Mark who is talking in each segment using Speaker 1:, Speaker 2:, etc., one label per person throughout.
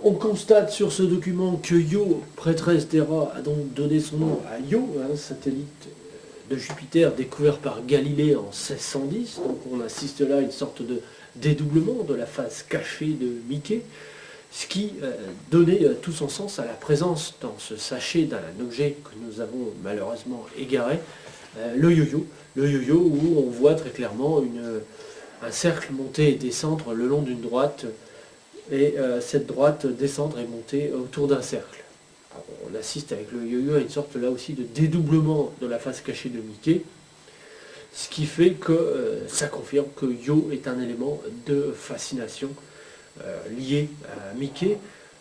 Speaker 1: On constate sur ce document que Io, prêtresse d'Héra, a donc donné son nom à Io, un satellite de Jupiter découvert par Galilée en 1610. Donc on assiste là à une sorte de dédoublement de la face cachée de Mickey, ce qui donnait tout son sens à la présence dans ce sachet d'un objet que nous avons malheureusement égaré, le yo-yo. Le yo-yo où on voit très clairement un cercle monter et descendre le long d'une droite, et cette droite descendre et monter autour d'un cercle. Alors, on assiste avec le yo-yo à une sorte là aussi de dédoublement de la face cachée de Mickey, ce qui fait que ça confirme que Io est un élément de fascination lié à Mickey.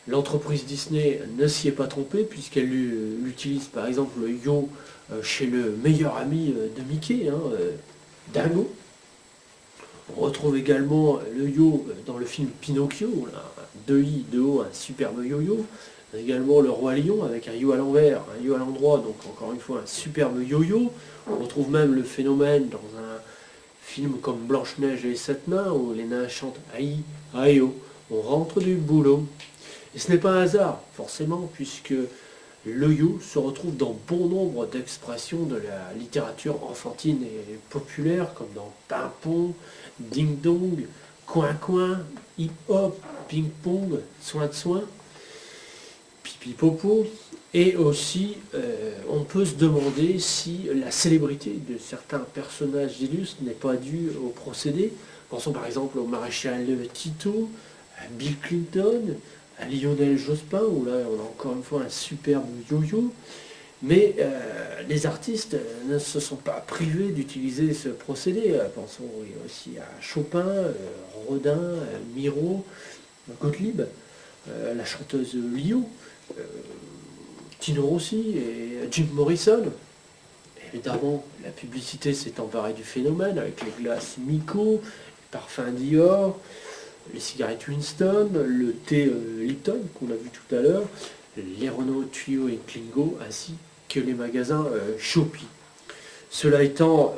Speaker 1: L'entreprise Disney ne s'y est pas trompée puisqu'elle utilise par exemple le Io chez le meilleur ami de Mickey, Dingo. On retrouve également le yo dans le film Pinocchio, là, 2 i, 2 o, un superbe yo-yo. Également le Roi Lion avec un yo à l'envers, un yo à l'endroit, donc encore une fois un superbe yo-yo. On retrouve même le phénomène dans un film comme Blanche-Neige et les 7 nains où les nains chantent aïe, aïe, on rentre du boulot. Et ce n'est pas un hasard, forcément, puisque le yo se retrouve dans bon nombre d'expressions de la littérature enfantine et populaire, comme dans Pimpon, Ding Dong, Coin Coin, Hip Hop, Ping Pong, Soin de Soin, Pipi Popo. Et aussi, on peut se demander si la célébrité de certains personnages illustres n'est pas due au procédé. Pensons par exemple au maréchal Tito, à Bill Clinton, à Lionel Jospin, où là on a encore une fois un superbe yo-yo. Mais les artistes ne se sont pas privés d'utiliser ce procédé. Pensons aussi à Chopin, Rodin, Miro, Gottlieb, la chanteuse Lio, Tino Rossi et Jim Morrison. Évidemment, la publicité s'est emparée du phénomène avec les glaces Miko, les parfums Dior, les cigarettes Winston, le thé Lipton qu'on a vu tout à l'heure, les Renault Twio et Klingo, ainsi que les magasins Shopee. Cela étant,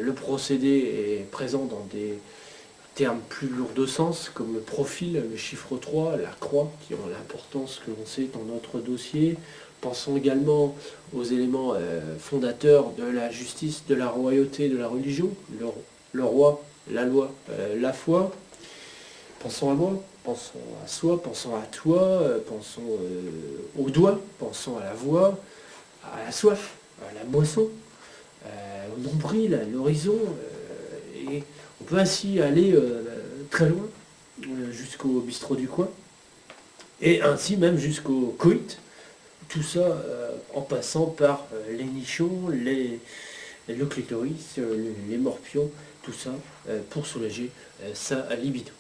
Speaker 1: le procédé est présent dans des termes plus lourds de sens, comme le profil, le chiffre 3, la croix, qui ont l'importance que l'on sait dans notre dossier. Pensons également aux éléments fondateurs de la justice, de la royauté, de la religion, le roi, la loi, la foi. Pensons à moi, pensons à soi, pensons à toi, pensons aux doigts, pensons à la voix, à la soif, à la boisson, au nombril, à l'horizon. Et on peut ainsi aller très loin, jusqu'au bistrot du coin, et ainsi même jusqu'au coït. Tout ça en passant par les nichons, le clitoris, les morpions, tout ça pour soulager sa libido.